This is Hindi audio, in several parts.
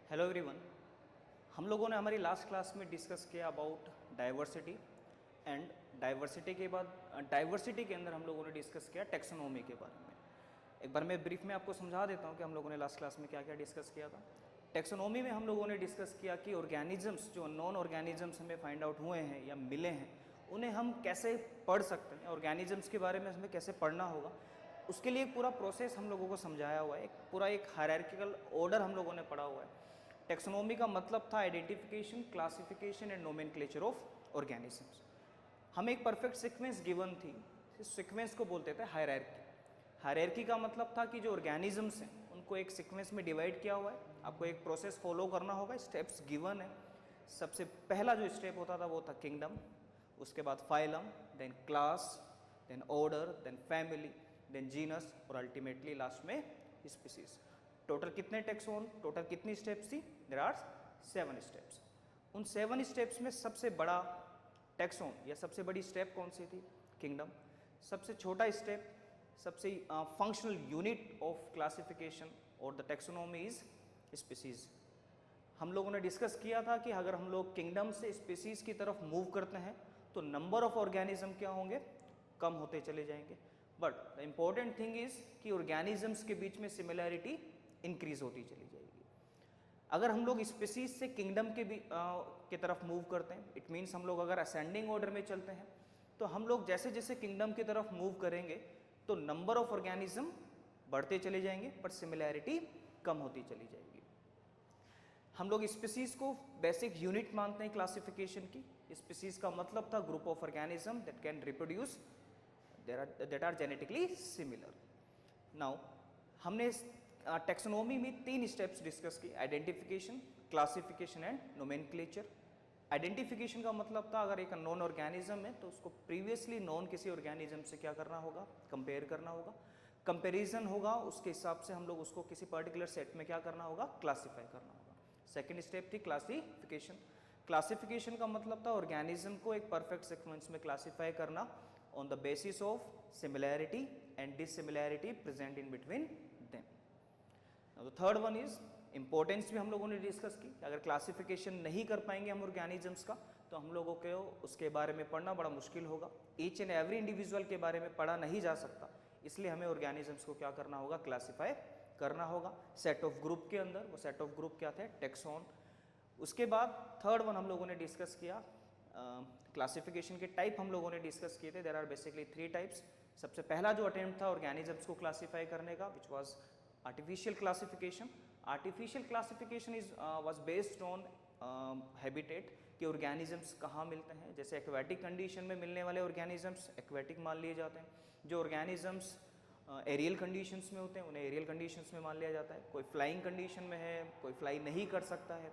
Hello everyone. हम लोगों ने हमारी लास्ट क्लास में डिस्कस किया अबाउट डाइवर्सिटी एंड डाइवर्सिटी के बाद डाइवर्सिटी के अंदर हम लोगों ने डिस्कस किया टेक्सोनोमी के बारे में। एक बार मैं ब्रीफ में आपको समझा देता हूँ कि हम लोगों ने लास्ट क्लास में क्या क्या डिस्कस किया था। टेक्सोनोमी में हम लोगों ने डिस्कस किया कि ऑर्गेनिजम्स जो नॉन ऑर्गेनिजम्स हमें फाइंड आउट हुए हैं या मिले हैं उन्हें हम कैसे पढ़ सकते हैं, ऑर्गेनिजम्स के बारे में हमें कैसे पढ़ना होगा, उसके लिए एक पूरा प्रोसेस हम लोगों को समझाया हुआ है। एक पूरा एक हायरार्किकल ऑर्डर हम लोगों ने पढ़ा हुआ है। टेक्सोनोमी का मतलब था identification, classification and nomenclature of organisms. हमें एक परफेक्ट सीक्वेंस गिवन थी, इस सीक्वेंस को बोलते थे हायरार्की। हायरार्की का मतलब था कि जो ऑर्गेनिजम्स हैं उनको एक सीक्वेंस में डिवाइड किया हुआ है, आपको एक प्रोसेस फॉलो करना होगा, स्टेप्स गिवन है। सबसे पहला जो स्टेप होता था वो था किंगडम, उसके बाद phylum, then class, then order, then family, then genus और अल्टीमेटली लास्ट में स्पीसीज। टोटल कितने टेक्सोन, टोटल कितनी स्टेप्स थी? There are 7 steps. उन 7 स्टेप्स में सबसे बड़ा टेक्सोन या सबसे बड़ी स्टेप कौन सी थी? किंगडम। सबसे छोटा स्टेप, सबसे फंक्शनल यूनिट ऑफ क्लासिफिकेशन और द टेक्सोनोमी इज स्पीसीज। हम लोगों ने डिस्कस किया था कि अगर हम लोग किंगडम से स्पीसीज की तरफ मूव करते हैं तो नंबर ऑफ ऑर्गेनिज्म क्या होंगे? कम होते चले जाएंगे। But the important thing is कि ऑर्गेनिजम्स के बीच में सिमिलैरिटी इंक्रीज होती चली जाएगी। अगर हम लोग स्पीसीज से किंगडम की तरफ मूव करते हैं, इट मीन्स हम लोग अगर असेंडिंग ऑर्डर में चलते हैं तो हम लोग जैसे जैसे किंगडम की तरफ मूव करेंगे तो नंबर ऑफ ऑर्गेनिज्म बढ़ते चले जाएंगे पर सिमिलैरिटी कम होती चली जाएगी। हम लोग स्पीसीज को बेसिक यूनिट मानते हैं क्लासिफिकेशन की। स्पीसीज का मतलब था group of organism that can reproduce that are genetically similar. Now हमने टेक्सोनोमी में 3 स्टेप्स डिस्कस की, identification, classification and nomenclature. Identification का मतलब था अगर एक नॉन ऑर्गेनिज्म है तो उसको प्रीवियसली नॉन किसी ऑर्गेनिज्म से क्या करना होगा? कंपेयर करना होगा। कंपेरिजन होगा, उसके हिसाब से हम लोग उसको किसी पर्टिकुलर सेट में क्या करना होगा? क्लासीफाई करना होगा। सेकेंड स्टेप थी क्लासिफिकेशन। क्लासिफिकेशन का मतलब था ऑर्गेनिज्म को एक परफेक्ट सीक्वेंस में क्लासीफाई करना on the basis of similarity and dissimilarity present in between them. The third one is importance भी हम लोगों ने डिस्कस की। अगर क्लासिफिकेशन नहीं कर पाएंगे हम ऑर्गेनिजम्स का तो हम लोगों को उसके बारे में पढ़ना बड़ा मुश्किल होगा। ईच एंड एवरी इंडिविजुअल के बारे में पढ़ा नहीं जा सकता, इसलिए हमें ऑर्गेनिजम्स को क्या करना होगा? क्लासीफाई करना होगा। सेट ऑफ ग्रुप के अंदर, वो सेट ऑफ ग्रुप क्या थे? टेक्सोन। उसके बाद थर्ड वन हम लोगों ने डिस्कस किया, क्लासिफिकेशन के टाइप हम लोगों ने डिस्कस किए थे। There are basically 3 types. सबसे पहला जो अटेम्प्ट था ऑर्गेनिजम्स को क्लासीफाई करने का which was artificial classification. Artificial classification is was based on habitat कि ऑर्गेनिजम्स कहाँ मिलते हैं। जैसे एक्वेटिक कंडीशन में मिलने वाले ऑर्गेनिजम्स एक्वेटिक मान लिए जाते हैं, जो ऑर्गेनिजम्स एरियल कंडीशंस में होते हैं उन्हें एरियल कंडीशंस में मान लिया जाता है। कोई फ्लाइंग कंडीशन में है, कोई फ्लाई नहीं कर सकता है।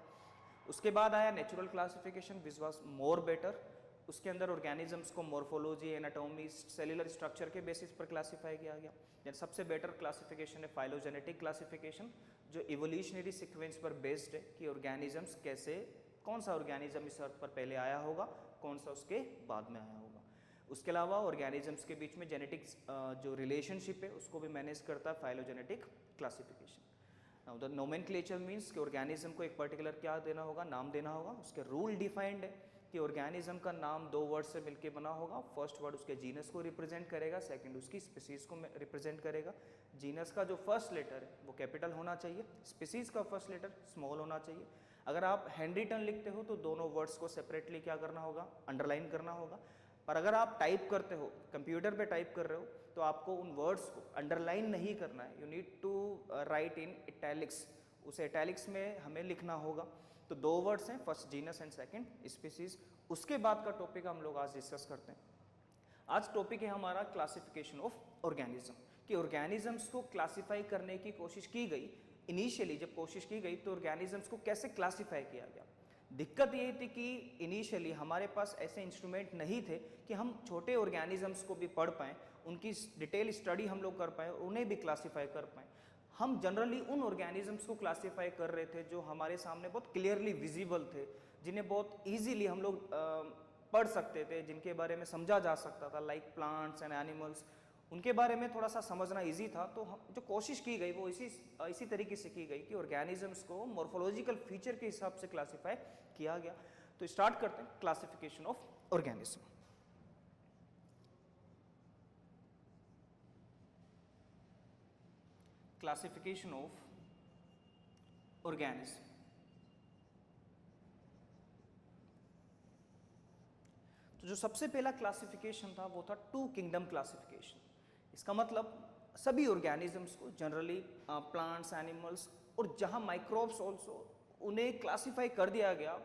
उसके बाद आया natural classification which was more better. उसके अंदर ऑर्गेनिजम्स को मॉर्फोलॉजी, एनाटॉमी, सेलुलर स्ट्रक्चर के बेसिस पर क्लासीफाई किया गया। देन सबसे बेटर क्लासिफिकेशन है फाइलोजेनेटिक क्लासिफिकेशन, जो इवोल्यूशनरी सीक्वेंस पर बेस्ड है कि ऑर्गेनिजम्स कैसे, कौन सा ऑर्गेनिज्म इस अर्थ पर पहले आया होगा, कौन सा उसके बाद में आया होगा। उसके अलावा ऑर्गेनिजम्स के बीच में जेनेटिक्स जो रिलेशनशिप है उसको भी मैनेज करता है phylogenetic classification. Now the nomenclature means कि ऑर्गेनिज्म को एक पर्टिकुलर क्या देना होगा? नाम देना होगा। उसके रूल डिफाइंड है कि ऑर्गेनिज्म का नाम 2 वर्ड से मिलकर बना होगा। फर्स्ट वर्ड उसके जीनस को रिप्रेजेंट करेगा, सेकंड उसकी स्पीसीज को रिप्रेजेंट करेगा। जीनस का जो फर्स्ट लेटर है वो कैपिटल होना चाहिए, स्पीसीज का फर्स्ट लेटर स्मॉल होना चाहिए। अगर आप हैंडरिटन लिखते हो तो दोनों वर्ड्स को सेपरेटली क्या करना होगा? अंडरलाइन करना होगा। पर अगर आप टाइप करते हो, कंप्यूटर पे टाइप कर रहे हो, तो आपको उन वर्ड्स को अंडरलाइन नहीं करना है। You need to write in italics, उस इटैलिक्स में हमें लिखना होगा। तो 2 वर्ड्स हैं, first genus and second species. उसके बाद का टॉपिक हम लोग आज डिस्कस करते हैं। आज टॉपिक है हमारा क्लासिफिकेशन ऑफ ऑर्गेनिज्म, कि ऑर्गेनिजम्स को क्लासीफाई करने की कोशिश की गई। इनिशियली जब कोशिश की गई तो ऑर्गेनिजम्स को कैसे क्लासीफाई किया गया? दिक्कत यही थी कि इनिशियली हमारे पास ऐसे इंस्ट्रूमेंट नहीं थे कि हम छोटे ऑर्गेनिजम्स को भी पढ़ पाएँ, उनकी डिटेल स्टडी हम लोग कर पाएँ और उन्हें भी क्लासीफाई कर पाएँ। हम जनरली उन ऑर्गेनिजम्स को क्लासीफाई कर रहे थे जो हमारे सामने बहुत क्लियरली विजिबल थे, जिन्हें बहुत ईजीली हम लोग पढ़ सकते थे, जिनके बारे में समझा जा सकता था, लाइक प्लांट्स एंड एनिमल्स। उनके बारे में थोड़ा सा समझना इजी था, तो जो कोशिश की गई वो इसी तरीके से की गई कि ऑर्गेनिजम्स को मॉर्फोलॉजिकल फीचर के हिसाब से क्लासिफाई किया गया। तो स्टार्ट करते हैं classification of organism. Classification of organism. तो जो सबसे पहला क्लासिफिकेशन था वो था टू किंगडम क्लासिफिकेशन। इसका मतलब सभी ऑर्गेनिजम्स को जनरली प्लांट्स, एनिमल्स और जहां माइक्रोब्स ऑल्सो, उन्हें क्लासिफाई कर दिया गया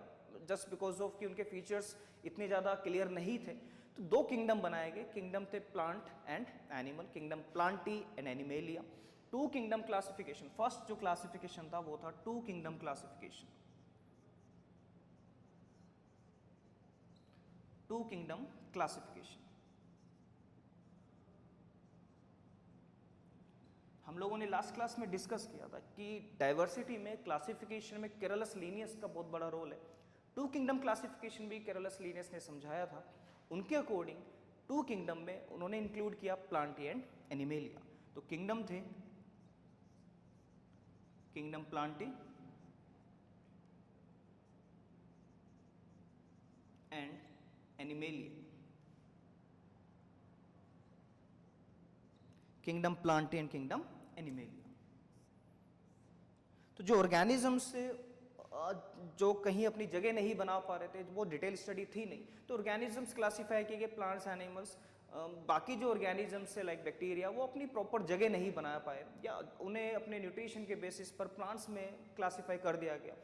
जस्ट बिकॉज ऑफ कि उनके फीचर्स इतने ज़्यादा क्लियर नहीं थे। तो दो किंगडम बनाए गए, किंगडम थे plant and animal, kingdom plantae and animalia. Two kingdom classification, first जो क्लासिफिकेशन था वो था two kingdom classification. Two kingdom classification हम लोगों ने लास्ट क्लास में डिस्कस किया था कि डाइवर्सिटी में, क्लासिफिकेशन में केरलस लीनियस का बहुत बड़ा रोल है। टू किंगडम क्लासिफिकेशन भी केरलस लीनियस ने समझाया था। उनके अकॉर्डिंग टू किंगडम में उन्होंने इंक्लूड किया प्लांटी एंड एनिमेलिया। तो किंगडम थे kingdom plantae and animalia. Kingdom plantae and kingdom animalia. तो जो ऑर्गेनिज्म से जो कहीं अपनी जगह नहीं बना पा रहे थे, वो डिटेल स्टडी थी नहीं, तो ऑर्गेनिजम्स क्लासिफाई किए गए, प्लांट्स, एनिमल्स। बाकी जो ऑर्गेनिजम्स है लाइक बैक्टीरिया, वो अपनी प्रॉपर जगह नहीं बना पाए या उन्हें अपने न्यूट्रिशन के बेसिस पर प्लांट्स में क्लासिफाई कर दिया गया,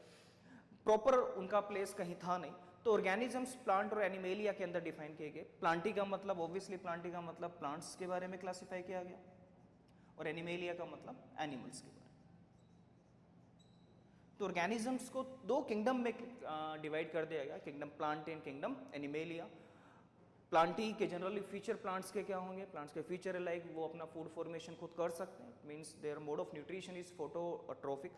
प्रॉपर उनका प्लेस कहीं था नहीं। तो ऑर्गेनिजम्स प्लांट और एनिमेलिया के अंदर डिफाइन किए गए। प्लांटी का मतलब ऑब्वियसली, प्लांटी का मतलब प्लांट्स के बारे में क्लासिफाई किया गया, और एनिमेलिया का मतलब एनिमल्स के बारे में। तो ऑर्गेनिजम्स को दो किंगडम में डिवाइड कर दिया गया, kingdom plantae and kingdom animalia. Plantae के जनरली फीचर प्लांट्स के क्या होंगे? प्लांट्स के फीचर है लाइक वो अपना फूड फॉर्मेशन खुद कर सकते हैं, means their mode of nutrition is phototrophic.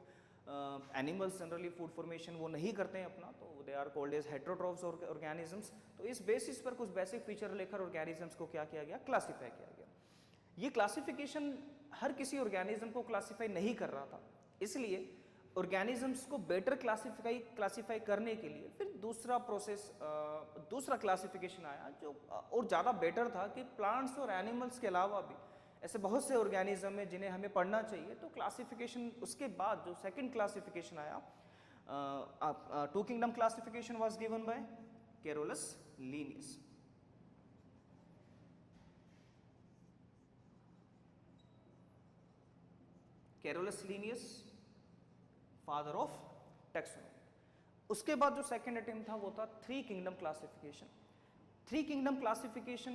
Animals generally food formation वो नहीं करते हैं अपना, तो they are called as heterotrophs organisms. तो इस बेसिस पर कुछ बेसिक फीचर लेकर ऑर्गेनिजम्स को क्या किया गया? क्लासीफाई किया गया। ये क्लासिफिकेशन हर किसी ऑर्गेनिज्म को क्लासीफाई नहीं कर रहा था, इसलिए ऑर्गेनिजम्स को बेटर क्लासीफाई करने के लिए फिर दूसरा क्लासिफिकेशन आया जो और ज़्यादा बेटर था कि प्लांट्स और एनिमल्स के अलावा भी ऐसे बहुत से ऑर्गेनिज्म हैं जिन्हें हमें पढ़ना चाहिए। तो क्लासिफिकेशन उसके बाद जो सेकंड क्लासिफिकेशन आया, two kingdom classification was given by Carolus Linnaeus. Carolus Linnaeus, father of taxonomy. उसके बाद जो सेकंड अटेम्प्ट था वो था three kingdom classification. Three kingdom classification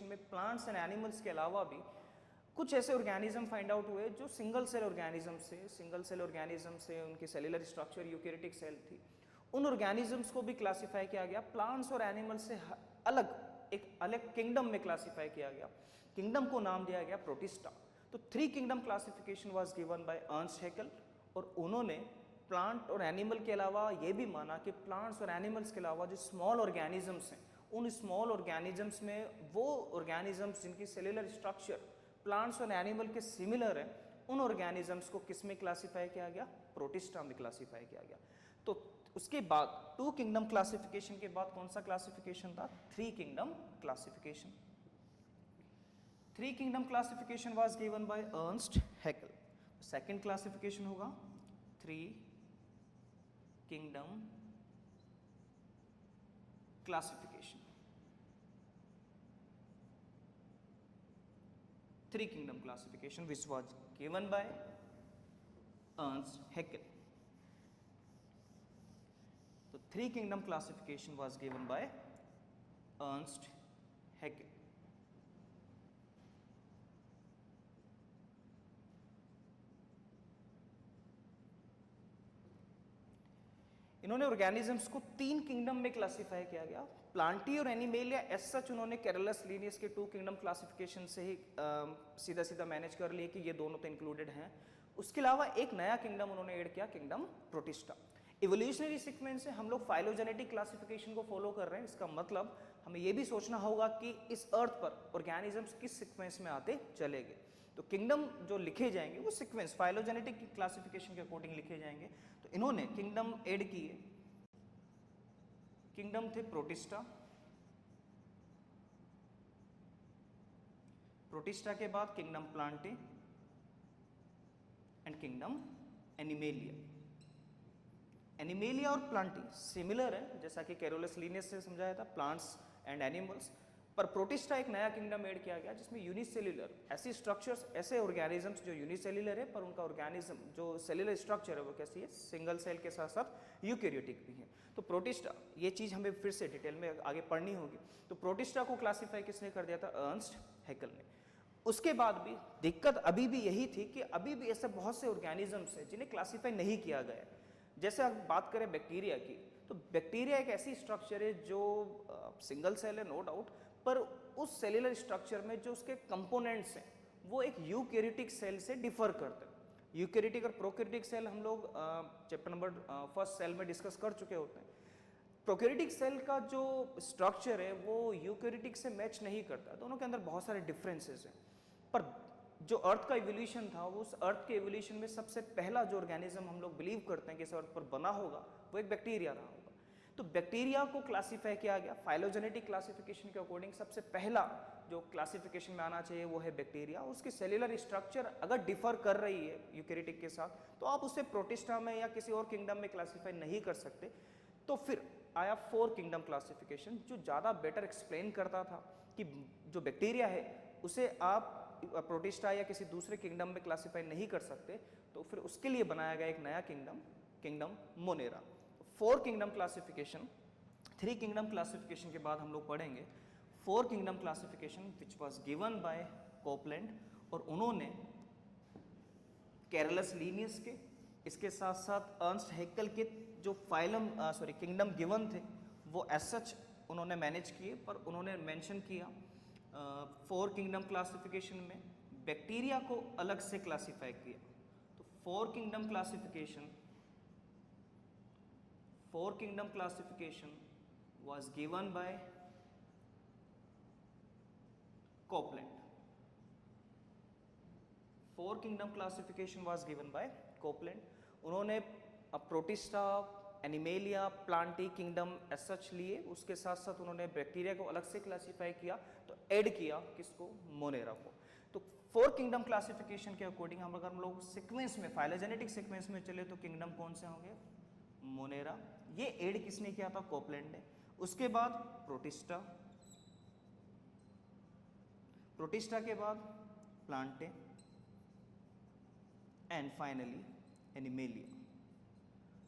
में प्लांट्स एंड एनिमल्स के अलावा भी कुछ ऐसे ऑर्गेनिज्म फाइंड आउट हुए जो सिंगल सेल ऑर्गेनिज्म से उनकी सेलुलर स्ट्रक्चर यूकैरियोटिक सेल थी। उन ऑर्गेनिजम्स को भी क्लासिफाई किया गया, प्लांट्स और एनिमल्स से एक अलग किंगडम में क्लासिफाई किया गया। किंगडम को नाम दिया गया प्रोटिस्टा। तो three kingdom classification was given by Ernst Hückel, और उन्होंने प्लांट और एनिमल के अलावा ये भी माना कि प्लांट्स और एनिमल्स के अलावा जो स्मॉल ऑर्गेनिजम्स हैं, उन स्मॉल ऑर्गेनिजम्स में वो ऑर्गेनिजम्स जिनकी सेलुलर स्ट्रक्चर प्लांट्स और एनिमल के सिमिलर है, उन ऑर्गेनिजम्स को किस में क्लासिफाई किया गया? प्रोटिस्टा में क्लासिफाई किया गया। तो उसके बाद टू किंगडम क्लासिफिकेशन के बाद कौन सा क्लासिफिकेशन था? Three kingdom classification. Three kingdom classification was given by Ernst Haeckel. Second classification होगा three kingdom classification. Three kingdom classification which was given by Ernst Haeckel. तो three kingdom classification was given by Ernst Haeckel. इन्होंने ऑर्गेनिजम्स को तीन किंगडम में क्लासिफाई किया गया। प्लांटी और एनिमेलिया एज सच उन्होंने केरलस लीनियस के टू किंगडम क्लासिफिकेशन से ही सीधा सीधा मैनेज कर लिए कि ये दोनों तो इंक्लूडेड हैं। उसके अलावा एक नया किंगडम उन्होंने ऐड किया, किंगडम प्रोटिस्टा। इवोल्यूशनरी सीक्वेंस से हम लोग फाइलोजेनेटिक क्लासिफिकेशन को फॉलो कर रहे हैं। इसका मतलब हमें ये भी सोचना होगा कि इस अर्थ पर ऑर्गेनिजम्स किस सीक्वेंस में आते चलेंगे। तो किंगडम जो लिखे जाएंगे वो सीक्वेंस फाइलोजेनेटिक क्लासिफिकेशन के अकॉर्डिंग लिखे जाएंगे। तो इन्होंने किंगडम ऐड किए। किंगडम थे प्रोटिस्टा, प्रोटिस्टा के बाद kingdom Plantae and kingdom animalia. Animalia और प्लांटी सिमिलर है, जैसा कि कैरोलस लिनियस से समझाया था, प्लांट्स एंड एनिमल्स। पर प्रोटिस्टा एक नया किंगडम ऐड किया गया जिसमें यूनिसेल्युलर ऐसी स्ट्रक्चर्स, ऐसे ऑर्गेनिजम्स जो यूनिसेल्युलर है पर उनका ऑर्गेनिज्म जो सेल्युलर स्ट्रक्चर है वो कैसी है, सिंगल सेल के साथ साथ यूकैरियोटिक भी है। तो प्रोटिस्टा, ये चीज़ हमें फिर से डिटेल में आगे पढ़नी होगी। तो प्रोटिस्टा को क्लासीफाई किसने कर दिया था, अर्नस्ट हैकेल ने। उसके बाद भी दिक्कत अभी भी यही थी कि अभी भी ऐसे बहुत से ऑर्गेनिजम्स हैं जिन्हें क्लासीफाई नहीं किया गया। जैसे आप बात करें बैक्टीरिया की, तो बैक्टीरिया एक ऐसी स्ट्रक्चर है जो सिंगल सेल है नो डाउट, पर उस सेल्युलर स्ट्रक्चर में जो उसके कंपोनेंट्स हैं वो एक यूकैरियोटिक सेल से डिफर करते हैं। यूकैरियोटिक और प्रोकैरियोटिक सेल हम लोग चैप्टर नंबर फर्स्ट सेल में डिस्कस कर चुके होते हैं। प्रोकैरियोटिक सेल का जो स्ट्रक्चर है वो यूकैरियोटिक से मैच नहीं करता, दोनों के अंदर बहुत सारे डिफरेंसेस हैं। पर जो अर्थ का इवोल्यूशन था, वो उस अर्थ के इवोल्यूशन में सबसे पहला जो ऑर्गेनिज्म हम लोग बिलीव करते हैं कि इस अर्थ पर बना होगा वो एक बैक्टीरिया रहा होगा। तो बैक्टीरिया को क्लासीफाई किया गया फाइलोजेनेटिक क्लासिफिकेशन के अकॉर्डिंग। सबसे पहला जो क्लासिफिकेशन में आना चाहिए वो है बैक्टीरिया। उसकी सेल्युलर स्ट्रक्चर अगर डिफर कर रही है यूकैरियोटिक के साथ तो आप उसे प्रोटिस्टा में या किसी और किंगडम में क्लासीफाई नहीं कर सकते। तो फिर आया 4 किंगडम क्लासिफिकेशन, जो ज़्यादा बेटर एक्सप्लेन करता था कि जो बैक्टीरिया है उसे आप प्रोटिस्टा या किसी दूसरे किंगडम में क्लासीफाई नहीं कर सकते। तो फिर उसके लिए बनाया गया एक नया kingdom, kingdom Monera. 4 kingdom classification, 3 kingdom classification के बाद हम लोग पढ़ेंगे 4 kingdom classification which was given bye Copeland. और उन्होंने कैरोलस लिनियस के, इसके साथ साथ अर्नस्ट हैकेल के जो किंगडम गिवन थे वो एज सच उन्होंने मैनेज किए। पर उन्होंने मेंशन किया 4 किंगडम क्लासिफिकेशन में बैक्टीरिया को अलग से क्लासीफाई किया। तो 4 kingdom classification was given by Copeland. 4 kingdom classification was given by Copeland. उन्होंने protista, animalia, plantae kingdom as such लिए, उसके साथ साथ उन्होंने बैक्टीरिया को अलग से क्लासीफाई किया, तो ऐड किया किसको, मोनेरा को। तो 4 किंगडम क्लासिफिकेशन के अकॉर्डिंग हम लोग सीक्वेंस में, फाइलोजेनेटिक सीक्वेंस में चले तो किंगडम कौन से होंगे, मोनेरा। ये ऐड किसने किया था, कोपलैंड ने। उसके बाद प्रोटिस्टा, प्रोटिस्टा के बाद प्लांटे एंड फाइनली एनिमेलिया।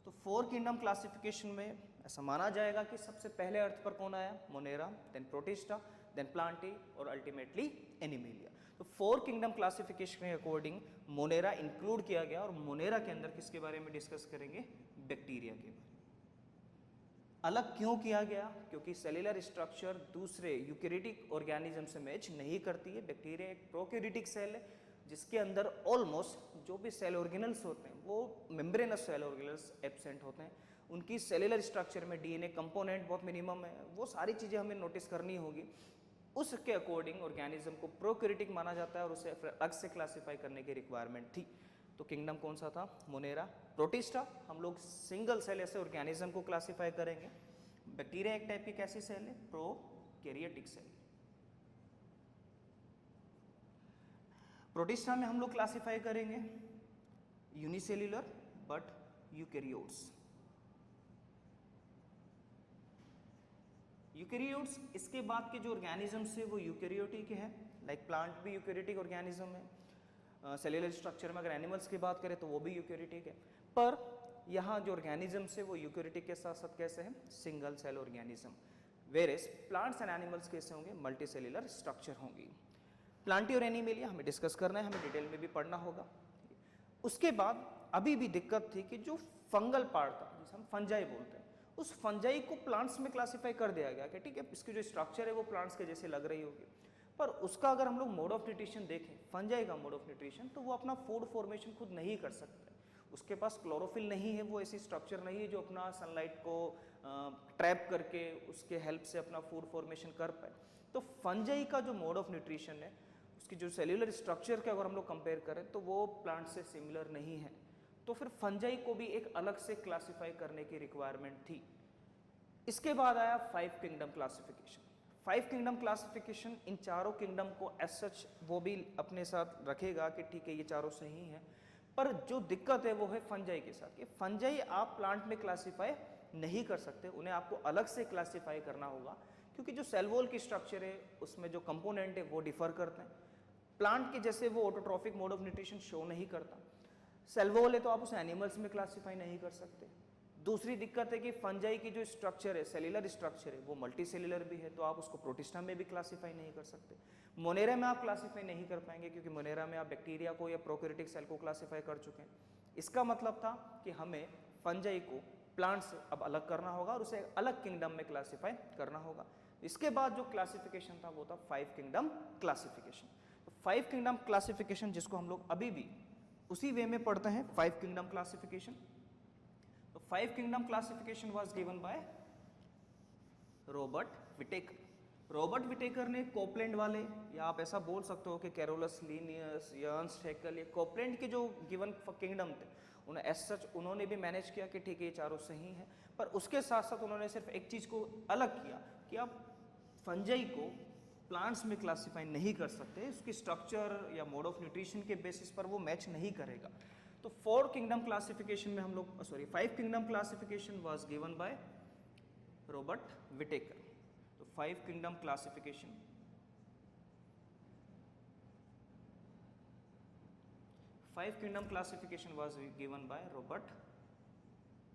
तो 4 किंगडम क्लासिफिकेशन में ऐसा माना जाएगा कि सबसे पहले अर्थ पर कौन आया, monera, then protista, then plantae और अल्टीमेटली एनिमेलिया। तो 4 किंगडम क्लासिफिकेशन के अकॉर्डिंग मोनेरा इंक्लूड किया गया। और मोनेरा के अंदर किसके बारे में डिस्कस करेंगे, बैक्टीरिया के बारे में। अलग क्यों किया गया, क्योंकि सेल्युलर स्ट्रक्चर दूसरे यूकैरियोटिक ऑर्गेनिज्म से मैच नहीं करती है। बैक्टीरिया एक प्रोकैरियोटिक सेल है जिसके अंदर ऑलमोस्ट जो भी सेल ऑर्गेनल्स होते हैं वो मेम्ब्रेनस सेल ऑर्गेनल्स एब्सेंट होते हैं। उनकी सेल्युलर स्ट्रक्चर में डीएनए कंपोनेंट बहुत मिनिमम है। वो सारी चीज़ें हमें नोटिस करनी होगी। उसके अकॉर्डिंग ऑर्गेनिज्म को प्रोकैरियोटिक माना जाता है और उसे अलग से क्लासीफाई करने की रिक्वायरमेंट थी। तो किंगडम कौन सा था, मोनेरा। प्रोटिस्टा हम लोग सिंगल सेल ऐसे ऑर्गेनिज्म को क्लासीफाई करेंगे। बैक्टीरिया एक टाइप की कैसी सेल है, प्रोकैरियोटिक सेल। प्रोटिस्टा में हम लोग क्लासीफाई करेंगे यूनिसेल्युलर बट यूकैरियोट्स। यूकैरियोट्स इसके बाद के जो ऑर्गेनिजम्स है वो यूकैरियोटिक है। लाइक प्लांट भी यूकैरियोटिक ऑर्गेनिज्म है। सेल्युलर स्ट्रक्चर में अगर एनिमल्स की बात करें तो वो भी यूकैरियोटिक है। पर यहाँ जो ऑर्गेनिजम्स है वो यूकैरियोटिक के साथ साथ कैसे हैं, single cell organism. Whereas plants and animals कैसे होंगे, मल्टी सेल्युलर स्ट्रक्चर होंगी। प्लांटी और एनिमेलिया हमें डिस्कस करना है, हमें डिटेल में भी पढ़ना होगा। उसके बाद अभी भी दिक्कत थी कि जो फंगल पार्ट था जिसे हम फंजाई बोलते हैं, उस फंजाई को प्लांट्स में क्लासीफाई कर दिया गया कि ठीक है इसकी जो स्ट्रक्चर है वो प्लांट्स के जैसे लग रही होगी। पर उसका अगर हम लोग मोड ऑफ न्यूट्रिशन देखें, फंजाई का मोड ऑफ न्यूट्रिशन, तो वो अपना फूड फॉर्मेशन खुद नहीं कर सकते। उसके पास क्लोरोफिल नहीं है, वो ऐसी स्ट्रक्चर नहीं है जो अपना सनलाइट को ट्रैप करके उसके हेल्प से अपना फूड फॉर्मेशन कर पाए। तो फंजाई का जो मोड ऑफ न्यूट्रिशन है, उसकी जो सेल्यूलर स्ट्रक्चर के अगर हम लोग कंपेयर करें तो वो प्लांट से सिमिलर नहीं है। तो फिर फंजाई को भी एक अलग से क्लासिफाई करने की रिक्वायरमेंट थी। इसके बाद आया 5 किंगडम क्लासिफिकेशन। 5 किंगडम क्लासिफिकेशन इन चारों किंगडम को एज सच वो भी अपने साथ रखेगा कि ठीक है ये चारों सही हैं, पर जो दिक्कत है वो है फंजाई के साथ। कि फंजाई आप प्लांट में क्लासिफाई नहीं कर सकते, उन्हें आपको अलग से क्लासिफाई करना होगा, क्योंकि जो सेल वॉल की स्ट्रक्चर है उसमें जो कंपोनेंट है वो डिफर करते हैं। प्लांट के जैसे वो autotrophic mode of nutrition show नहीं करता। सेल वॉल है तो आप उसे एनिमल्स में क्लासिफाई नहीं कर सकते। दूसरी दिक्कत है कि फंजाई की जो स्ट्रक्चर है, सेल्यूलर स्ट्रक्चर है, वो मल्टी सेल्यूलर भी है, तो आप उसको प्रोटिस्टा में भी क्लासिफाई नहीं कर सकते। मोनेरा में आप क्लासिफाई नहीं कर पाएंगे, क्योंकि मोनेरा में आप बैक्टीरिया को या प्रोकैरियोटिक सेल को क्लासिफाई कर चुके हैं। इसका मतलब था कि हमें फंजाई को प्लांट से अब अलग करना होगा और उसे अलग किंगडम में क्लासिफाई करना होगा। इसके बाद जो क्लासिफिकेशन था वो था 5 किंगडम क्लासिफिकेशन। 5 किंगडम क्लासिफिकेशन जिसको हम लोग अभी भी उसी वे में पढ़ते हैं, 5 किंगडम क्लासिफिकेशन। तो 5 kingdom classification was given by Robert Whittaker. Robert Whittaker ने कोपलैंड वाले, या आप ऐसा बोल सकते हो कि कैरोलस लिनियस या अर्नस्ट हैकेल, ये कोपलैंड के जो गिवन किंगडम थे उन्हें एज सच उन्होंने भी मैनेज किया कि ठीक है ये चारों सही हैं, पर उसके साथ साथ उन्होंने सिर्फ एक चीज़ को अलग किया कि आप फंजाई को प्लांट्स में क्लासिफाई नहीं कर सकते, उसकी स्ट्रक्चर या मोड ऑफ न्यूट्रिशन के बेसिस पर वो मैच नहीं करेगा। तो 4 किंगडम क्लासिफिकेशन में हम लोग 5 kingdom classification was given by Robert Whittaker. तो 5 kingdom classification, was given by Robert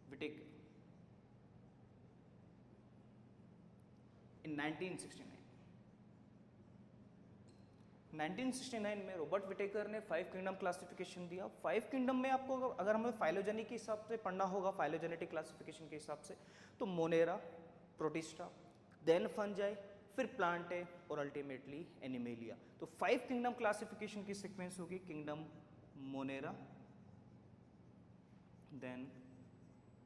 Whittaker in 1969। 1969 में रॉबर्ट विटेकर ने 5 किंगडम क्लासिफिकेशन दिया। 5 किंगडम में आपको अगर हमें फाइलोजेनी के हिसाब से पढ़ना होगा, फाइलोजेनेटिक क्लासिफिकेशन के हिसाब से, तो मोनेरा, प्रोटिस्टा, देन फंजाई, फिर प्लांटे और अल्टीमेटली एनिमेलिया। तो 5 किंगडम क्लासिफिकेशन की सीक्वेंस होगी kingdom monera, then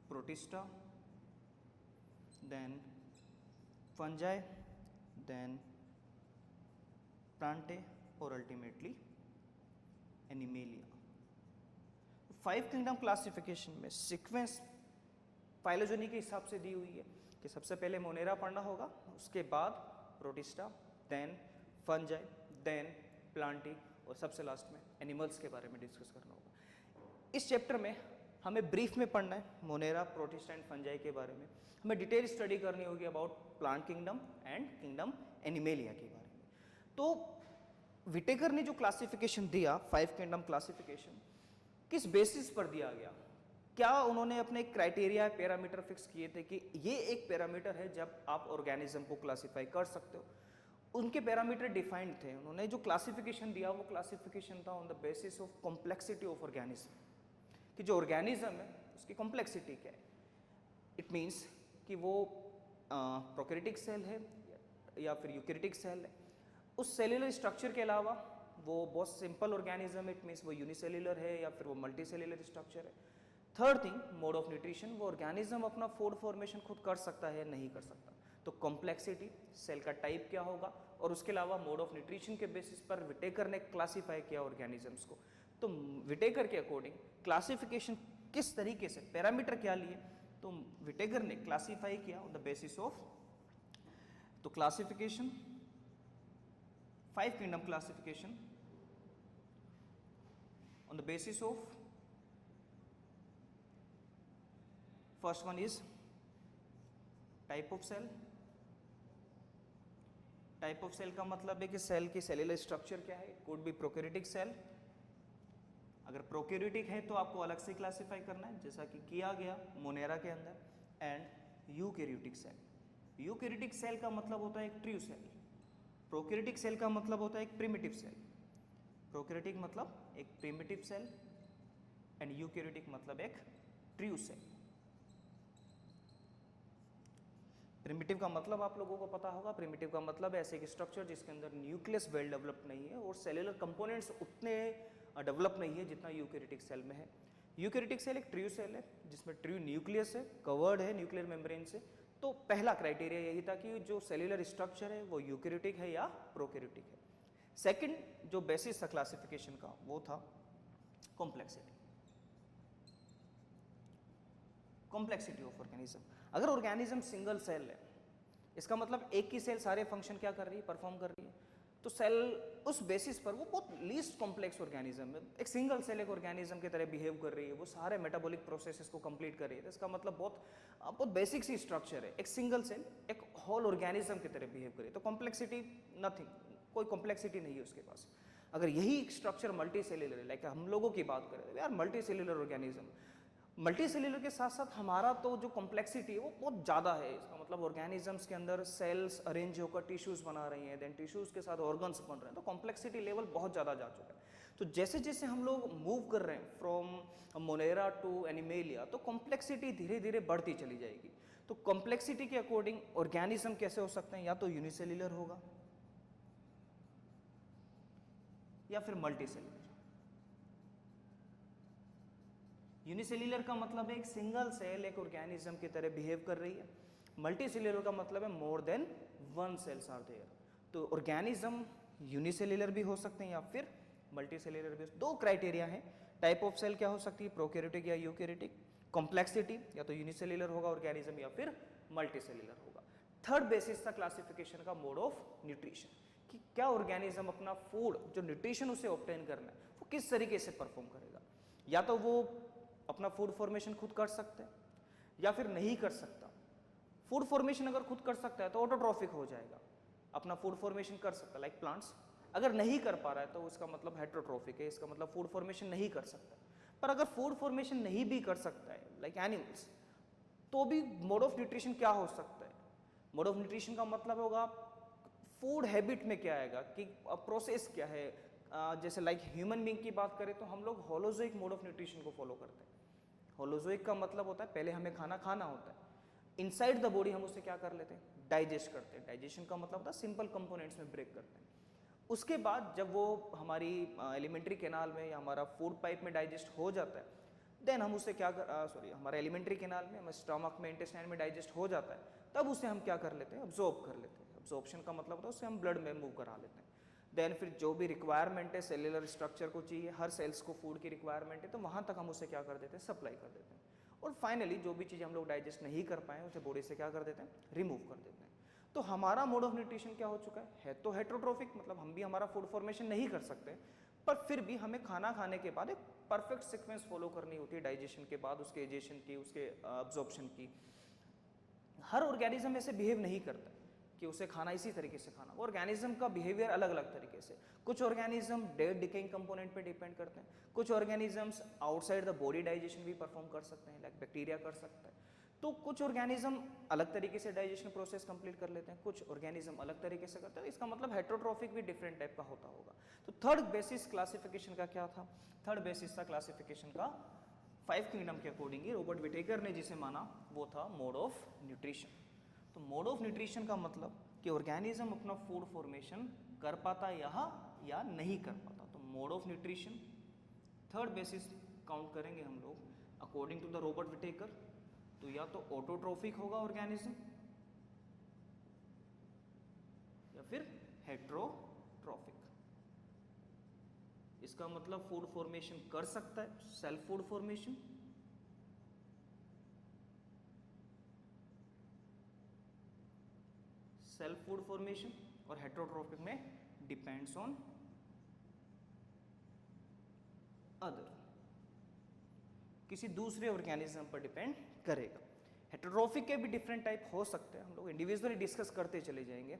protista, then fungi, then plantae और अल्टीमेटली एनिमेलिया। 5 किंगडम क्लासिफिकेशन में सीक्वेंस फाइलोजेनी के हिसाब से दी हुई है कि सबसे पहले मोनेरा पढ़ना होगा, उसके बाद protista, then fungi, then plantae और सबसे लास्ट में एनिमल्स के बारे में डिस्कस करना होगा। इस चैप्टर में हमें ब्रीफ में पढ़ना है मोनेरा, प्रोटिस्टा एंड फंजाई के बारे में। हमें डिटेल स्टडी करनी होगी about plant kingdom and kingdom animalia के बारे में। तो विटेकर ने जो क्लासिफिकेशन दिया 5 किंगडम क्लासिफिकेशन, किस बेसिस पर दिया गया? क्या उन्होंने अपने क्राइटेरिया पैरामीटर फिक्स किए थे कि ये एक पैरामीटर है जब आप ऑर्गेनिज्म को क्लासिफाई कर सकते हो? उनके पैरामीटर डिफाइंड थे। उन्होंने जो क्लासिफिकेशन दिया वो क्लासिफिकेशन था on the basis of complexity of organism, कि जो ऑर्गेनिज्म है उसकी कॉम्प्लेक्सिटी क्या है। इट मीन्स कि वो प्रोकैरियोटिक सेल है या फिर यूकैरियोटिक सेल है, उस सेल्यूलर स्ट्रक्चर के अलावा वो बहुत सिंपल ऑर्गेनिज्म, इट मीन्स वो यूनिसेल्यूलर है या फिर वो मल्टी सेल्यूलर स्ट्रक्चर है। Third thing, mode of nutrition, वो ऑर्गेनिज्म अपना फूड फॉर्मेशन खुद कर सकता है या नहीं कर सकता। तो कॉम्प्लेक्सिटी, सेल का टाइप क्या होगा, और उसके अलावा मोड ऑफ न्यूट्रिशन के बेसिस पर विटेकर ने क्लासीफाई किया ऑर्गेनिजम्स को। तो विटेकर के अकॉर्डिंग क्लासिफिकेशन किस तरीके से, पैरामीटर क्या लिए, तो विटेकर ने क्लासीफाई किया ऑन द बेसिस ऑफ, तो classification 5 kingdom classification on the basis of, first one is type of cell। Type of cell का मतलब है कि सेल की सेल्यूलर स्ट्रक्चर क्या है। कुड बी प्रोकैरियोटिक सेल, अगर प्रोकैरियोटिक है तो आपको अलग से क्लासिफाई करना है जैसा कि किया गया मोनेरा के अंदर। And eukaryotic cell, eukaryotic cell का मतलब होता है एक ट्रू सेल, प्रोकैरियोटिक सेल का मतलब होता है एक प्रिमिटिव सेल। प्रोकैरियोटिक मतलब एक प्रिमिटिव सेल एंड यूकैरियोटिक मतलब एक ट्रू सेल। प्रिमिटिव का मतलब आप लोगों को पता होगा, प्रिमिटिव का मतलब ऐसे एक स्ट्रक्चर जिसके अंदर न्यूक्लियस वेल डेवलप्ड नहीं है और सेलुलर कंपोनेंट्स उतने डेवलप नहीं है जितना यूकैरियोटिक सेल में है। यूकैरियोटिक सेल एक ट्रू सेल है जिसमें ट्रू न्यूक्लियस है, कवर्ड है न्यूक्लियर मेम्ब्रेन से। तो पहला क्राइटेरिया यही था कि जो सेल्यूलर स्ट्रक्चर है वो यूकैरियोटिक है या प्रोकैरियोटिक है। सेकंड जो बेसिस था क्लासिफिकेशन का वो था कॉम्प्लेक्सिटी, कॉम्प्लेक्सिटी ऑफ ऑर्गेनिज्म। अगर ऑर्गेनिज्म सिंगल सेल है, इसका मतलब एक ही सेल सारे फंक्शन क्या कर रही है, परफॉर्म कर रही है, तो सेल उस बेसिस पर वो बहुत लीस्ट कॉम्प्लेक्स ऑर्गेनिज्म है। एक सिंगल सेल एक ऑर्गेनिज्म की तरह बिहेव कर रही है, वो सारे मेटाबॉलिक प्रोसेसेस को कंप्लीट कर रही है, तो इसका मतलब बहुत बेसिक सी स्ट्रक्चर है। एक सिंगल सेल एक होल ऑर्गेनिज्म की तरह बिहेव कर रही है, तो कॉम्प्लेक्सिटी नथिंग, कोई कॉम्प्लेक्सिटी नहीं है उसके पास। अगर यही स्ट्रक्चर मल्टी सेल्यूलर है, लाइक हम लोगों की बात करें यार multi cellular organism, multi cellular के साथ साथ हमारा तो जो कॉम्प्लेक्सिटी है वो बहुत ज़्यादा है। इसका मतलब ऑर्गेनिजम्स के अंदर सेल्स अरेंज होकर टिश्यूज़ बना रही हैं, देन टिश्यूज़ के साथ ऑर्गन्स बन रहे हैं, तो कॉम्प्लेक्सिटी लेवल बहुत ज़्यादा जा चुका है। तो जैसे जैसे हम लोग मूव कर रहे हैं फ्रॉम मोनेरा टू एनिमेलिया, तो कॉम्प्लेक्सिटी धीरे धीरे बढ़ती चली जाएगी। तो कॉम्प्लेक्सिटी के अकॉर्डिंग ऑर्गेनिज्म कैसे हो सकते हैं, या तो यूनिसेल्यूलर होगा या फिर मल्टी सेल्यूलर। यूनिसेल्यूलर का मतलब है एक सिंगल सेल एक ऑर्गेनिज्म की तरह बिहेव कर रही है। मल्टी सेल्यूलर का मतलब है more than one cells are there. तो ऑर्गेनिज्म यूनिसेल्यूलर भी हो सकते हैं या फिर मल्टी सेल्यूलर भी। दो क्राइटेरिया है, टाइप ऑफ सेल क्या हो सकती है, प्रोकैरियोटिक या यूकैरियोटिक, कॉम्प्लेक्सिटी या तो यूनिसेल्यूलर होगा ऑर्गेनिज्म या फिर मल्टी सेल्यूलर होगा। थर्ड बेसिस था क्लासिफिकेशन का मोड ऑफ न्यूट्रिशन, कि क्या ऑर्गेनिज्म अपना फूड जो न्यूट्रिशन उसे ऑब्टेन करना है वो किस तरीके से परफॉर्म करेगा। या तो वो अपना फूड फॉर्मेशन खुद कर सकता है या फिर नहीं कर सकता। फूड फॉर्मेशन अगर खुद कर सकता है तो ऑटोट्रॉफिक हो जाएगा, अपना फूड फॉर्मेशन कर सकता है लाइक प्लांट्स। अगर नहीं कर पा रहा है तो उसका मतलब हेट्रोट्रॉफिक है, इसका मतलब फूड फॉर्मेशन नहीं कर सकता। पर अगर फूड फॉर्मेशन नहीं भी कर सकता है लाइक एनिमल्स, तो भी मोड ऑफ न्यूट्रिशन क्या हो सकता है। मोड ऑफ न्यूट्रिशन का मतलब होगा फूड हैबिट में क्या आएगा कि प्रोसेस क्या है। जैसे लाइक ह्यूमन बीइंग की बात करें तो हम लोग होलोजोइक मोड ऑफ न्यूट्रिशन को फॉलो करते हैं। होलोजोइक का मतलब होता है पहले हमें खाना खाना होता है, इनसाइड द बॉडी हम उसे क्या कर लेते हैं, डाइजेस्ट करते हैं। डाइजेशन का मतलब होता है सिंपल कंपोनेंट्स में ब्रेक करते हैं। उसके बाद जब वो हमारी एलिमेंट्री कैनाल में या हमारा फूड पाइप में डाइजेस्ट हो जाता है, देन हम उसे क्या कर हमारे एलिमेंट्री कैनाल में, हमारे स्टमक में, इंटेस्टाइन में डाइजेस्ट हो जाता है, तब उसे हम क्या कर लेते हैं, अब्जॉर्ब कर लेते हैं। अब्जॉर्प्शन का मतलब होता है उसे हम ब्लड में मूव करा लेते हैं। देन फिर जो भी रिक्वायरमेंट है सेल्युलर स्ट्रक्चर को चाहिए, हर सेल्स को फूड की रिक्वायरमेंट है, तो वहाँ तक हम उसे क्या कर देते हैं, सप्लाई कर देते हैं। और फाइनली जो भी चीज़ हम लोग डाइजेस्ट नहीं कर पाए उसे बॉडी से क्या कर देते हैं, रिमूव कर देते हैं। तो हमारा मोड ऑफ न्यूट्रिशन क्या हो चुका है तो हेट्रोट्रोफिक, मतलब हम भी हमारा फूड फॉर्मेशन नहीं कर सकते, पर फिर भी हमें खाना खाने के बाद एक परफेक्ट सीक्वेंस फॉलो करनी होती है डाइजेशन के बाद, उसके एजेशन की, उसके अब्जॉर्प्शन की। हर ऑर्गेनिज्म ऐसे बिहेव नहीं करता कि उसे खाना इसी तरीके से खाना, ऑर्गेनिज्म का बिहेवियर अलग अलग तरीके से। कुछ ऑर्गेनिज्म डेड डिकेइंग कंपोनेंट पे डिपेंड करते हैं, कुछ organisms outside the body digestion भी परफॉर्म कर सकते हैं, लाइक बैक्टीरिया कर सकता है। तो कुछ ऑर्गेनिज्म अलग तरीके से डाइजेशन प्रोसेस कंप्लीट कर लेते हैं, कुछ ऑर्गेनिज्म अलग तरीके से करते हैं। इसका मतलब हेट्रोट्रोफिक भी डिफरेंट टाइप का होता होगा। तो थर्ड बेसिस क्लासिफिकेशन का क्या था, थर्ड बेसिस था क्लासिफिकेशन का 5 किंगडम के अकॉर्डिंग ही रॉबर्ट विटेकर ने जिसे माना वो था मोड ऑफ न्यूट्रिशन। तो मोड ऑफ न्यूट्रिशन का मतलब कि ऑर्गेनिज्म अपना फूड फॉर्मेशन कर पाता या नहीं कर पाता। तो mode of nutrition third basis count करेंगे हम लोग according to the Robert Whittaker, तो या तो ऑटोट्रोफिक होगा ऑर्गेनिज्म या फिर हेट्रोट्रोफिक। इसका मतलब फूड फॉर्मेशन कर सकता है, self food formation, self food formation, और हेट्रोट्रोफिक में डिपेंड्स ऑन अदर, किसी दूसरे ऑर्गेनिज्म पर डिपेंड करेगा। हेट्रोट्रोफिक के भी डिफरेंट टाइप हो सकते हैं, हम लोग इंडिविजुअली डिस्कस करते चले जाएंगे।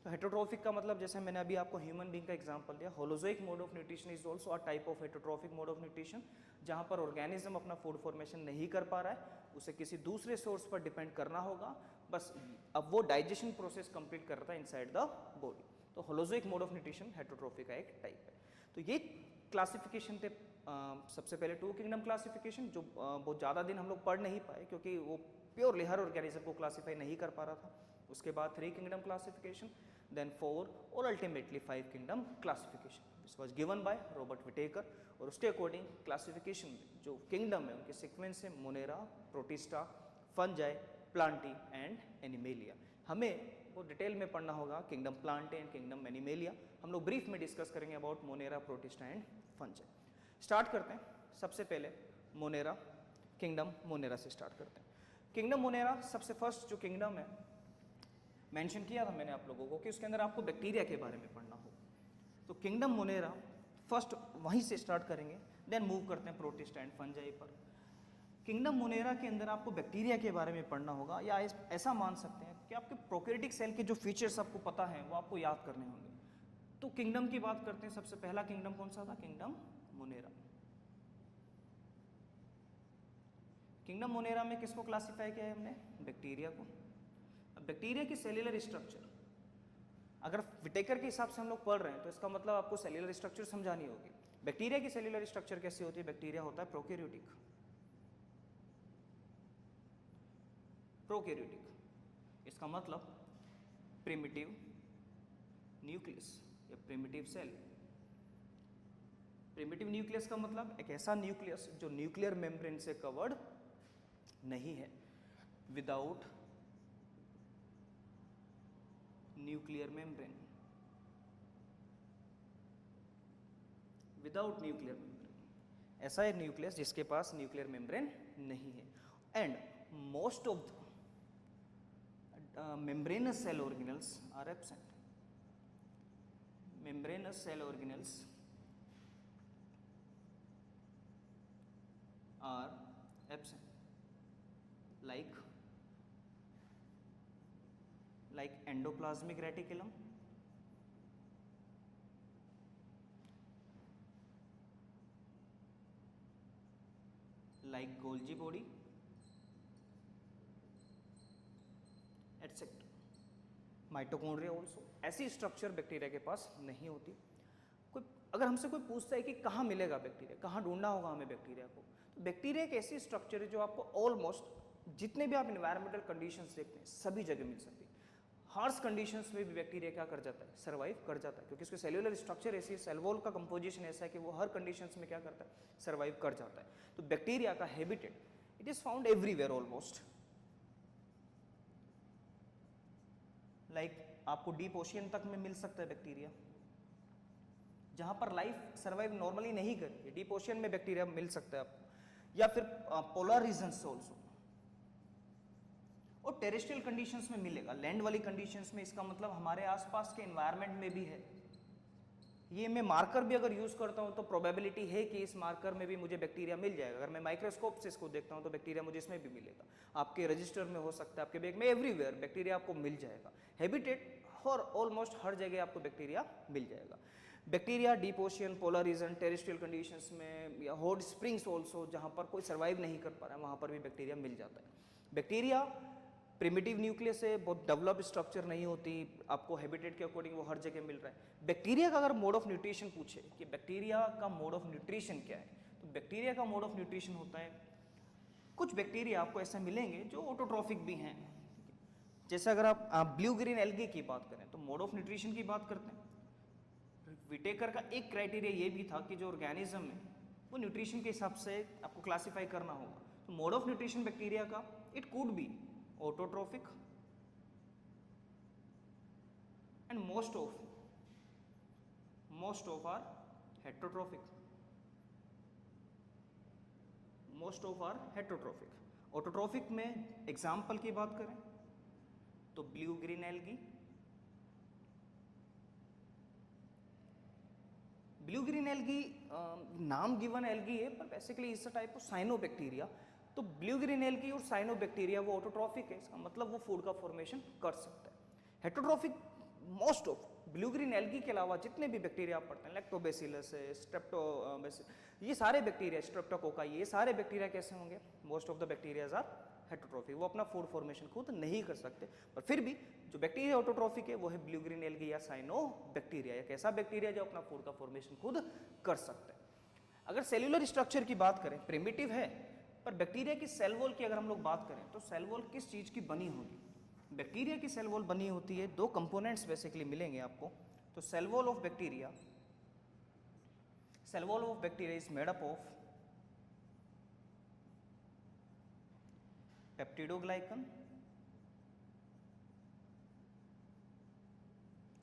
तो हेट्रोट्रोफिक का मतलब जैसे मैंने अभी आपको ह्यूमन बीइंग का एग्जांपल दिया, holozoic mode of nutrition is also a type of heterotrophic mode of nutrition, जहां पर ऑर्गेनिज्म अपना फूड फॉर्मेशन नहीं कर पा रहा है, उसे किसी दूसरे सोर्स पर डिपेंड करना होगा, बस अब वो डाइजेशन प्रोसेस कंप्लीट कर रहा है इनसाइड द बॉडी। तो holozoic mode of nutrition heterotrophic का एक टाइप है। तो ये क्लासिफिकेशन थे सबसे पहले 2 किंगडम क्लासिफिकेशन, जो बहुत ज़्यादा दिन हम लोग पढ़ नहीं पाए क्योंकि वो प्योरली हर ऑर्गेनिज्म को क्लासीफाई नहीं कर पा रहा था। उसके बाद 3 किंगडम क्लासिफिकेशन, then 4 और ultimately 5 kingdom classification. This was given by Robert Whittaker और उसके अकॉर्डिंग क्लासिफिकेशन में जो किंगडम है उनके सीक्वेंस है Monera, protista, fungi, Plantae and animalia. हमें वो डिटेल में पढ़ना होगा kingdom plantae and kingdom animalia. हम लोग ब्रीफ में डिस्कस करेंगे about Monera, protista and fungi. Start करते हैं. सबसे पहले मोनेरा, किंगडम मोनेरा से स्टार्ट करते हैं. किंगडम मोनेरा सबसे फर्स्ट जो किंगडम है मेंशन किया था मैंने आप लोगों को कि उसके अंदर आपको बैक्टीरिया के बारे में पढ़ना हो. तो किंगडम मोनेरा फर्स्ट वहीं से स्टार्ट करेंगे, देन मूव करते हैं प्रोटिस्टा एंड फंजाई पर. किंगडम मोनेरा के अंदर आपको बैक्टीरिया के बारे में पढ़ना होगा या ऐसा मान सकते हैं कि आपके प्रोकैरियोटिक सेल के जो फीचर्स आपको पता है वो आपको याद करने होंगे. तो किंगडम की बात करते हैं. सबसे पहला किंगडम कौन सा था? Kingdom Monera. किंगडम मोनेरा में किसको क्लासिफाई किया है हमने? बैक्टीरिया को. अब बैक्टीरिया की सेल्यूलर स्ट्रक्चर अगर विटेकर के हिसाब से हम लोग पढ़ रहे हैं तो इसका मतलब आपको सेल्यूलर स्ट्रक्चर समझानी होगी. बैक्टीरिया की सेल्यूलर स्ट्रक्चर कैसी होती है? बैक्टीरिया होता है प्रोकैरियोटिक. प्रोकैरियोटिक इसका मतलब प्रिमिटिव न्यूक्लियस या प्रिमिटिव सेल. प्रिमिटिव न्यूक्लियस का मतलब एक ऐसा न्यूक्लियस जो न्यूक्लियर मेम्ब्रेन से कवर्ड नहीं है, without nuclear membrane. Without nuclear membrane ऐसा एक न्यूक्लियस जिसके पास न्यूक्लियर मेम्ब्रेन नहीं है. And most of the membranous cell organelles are absent. Membranous cell organelles are absent, like endoplasmic reticulum, like Golgi body, etcetera. Mitochondria also. ऐसी स्ट्रक्चर बैक्टीरिया के पास नहीं होती. कोई अगर हमसे कोई पूछता है कि कहाँ मिलेगा बैक्टीरिया, कहाँ ढूंढना होगा हमें बैक्टीरिया को, तो बैक्टीरिया एक ऐसी स्ट्रक्चर है जो आपको ऑलमोस्ट जितने भी आप इन्वायरमेंटल कंडीशंस देखते हैं सभी जगह मिल सकती है. हार्श कंडीशंस में भी बैक्टीरिया क्या कर जाता है? सर्वाइव कर जाता है, क्योंकि उसकी सेल्यूलर स्ट्रक्चर ऐसी है, सेल वॉल का कंपोजिशन ऐसा है कि वो हर कंडीशंस में क्या करता है? सर्वाइव कर जाता है. तो बैक्टीरिया का habitat it is found everywhere almost. आपको डीप ओशियन तक में मिल सकता है बैक्टीरिया, जहां पर लाइफ सर्वाइव नॉर्मली नहीं करती है. डीप ओशियन में बैक्टीरिया मिल सकता है आपको, या फिर पोलर रीजन्स से ऑल्सो. और टेरेस्ट्रियल कंडीशंस में मिलेगा. लैंड वाली कंडीशंस में इसका मतलब हमारे आसपास के एनवायरनमेंट में भी है. ये मैं मार्कर भी अगर यूज करता हूं तो प्रोबेबिलिटी है कि इस मार्कर में भी मुझे बैक्टीरिया मिल जाएगा. अगर मैं माइक्रोस्कोप से इसको देखता हूं तो बैक्टीरिया मुझे इसमें भी मिलेगा. आपके रजिस्टर में हो सकता है, आपके बैग में, एवरीवेयर बैक्टीरिया आपको मिल जाएगा. हैबिटेट और ऑलमोस्ट हर जगह आपको बैक्टीरिया मिल जाएगा. Bacteria deep ocean, polar region, terrestrial conditions में, या हॉट स्प्रिंग्स ऑल्सो, जहाँ पर कोई सर्वाइव नहीं कर पा रहा है वहाँ पर भी बैक्टीरिया मिल जाता है. बैक्टीरिया प्रिमिटिव न्यूक्लियस है, बहुत डेवलप स्ट्रक्चर नहीं होती, आपको हैबिटेट के अकॉर्डिंग वो हर जगह मिल रहा है. बैक्टीरिया का अगर मोड ऑफ न्यूट्रिशन पूछे कि बैक्टीरिया का मोड ऑफ न्यूट्रिशन क्या है, तो बैक्टीरिया का मोड ऑफ न्यूट्रिशन होता है, कुछ बैक्टीरिया आपको ऐसे मिलेंगे जो ऑटोट्रॉफिक भी हैं. जैसे अगर आप ब्लू ग्रीन एल्गी की बात करें तो मोड ऑफ न्यूट्रिशन की बात करते हैं. विटेकर का एक क्राइटेरिया ये भी था कि जो ऑर्गेनिज्म है वो न्यूट्रिशन के हिसाब से आपको क्लासिफाई करना होगा. तो मोड ऑफ न्यूट्रिशन बैक्टीरिया का it could B autotrophic and most of are heterotrophic. most of are heterotrophic. Autotrophic में एग्जाम्पल की बात करें तो blue green algae. Blue green algae नाम गिवन एल्गी है पर basically is a type of cyanobacteria. तो ब्लू ग्रीन एल्गी और साइनोबैक्टीरिया वो ऑटोट्रॉफिक है, इसका मतलब वो फूड का फॉर्मेशन कर सकता है. Heterotrophic most of blue green algae के अलावा जितने भी बैक्टीरिया आप पढ़ते हैं, लैक्टोबैसिलस है, ये सारे बैक्टीरिया, स्ट्रेप्टोकोका, ये सारे बैक्टीरिया कैसे होंगे? Most of the bacterias are heterotrophic. वो अपना फूड फॉर्मेशन खुद नहीं कर सकते, पर फिर भी जो बैक्टीरिया ऑटोट्रॉफिक है वो है ब्लू ग्रीन एल्गी या साइनोबैक्टीरिया. एक ऐसा बैक्टीरिया जो अपना फूड का फॉर्मेशन खुद कर सकता है. अगर सेल्यूलर स्ट्रक्चर की बात करें, प्रिमिटिव है, पर बैक्टीरिया की सेल वॉल की अगर हम लोग बात करें तो सेल वॉल किस चीज की बनी होगी? बैक्टीरिया की सेल वॉल बनी होती है, दो कंपोनेंट्स बेसिकली मिलेंगे आपको। तो cell wall of bacteria is made up of peptidoglycan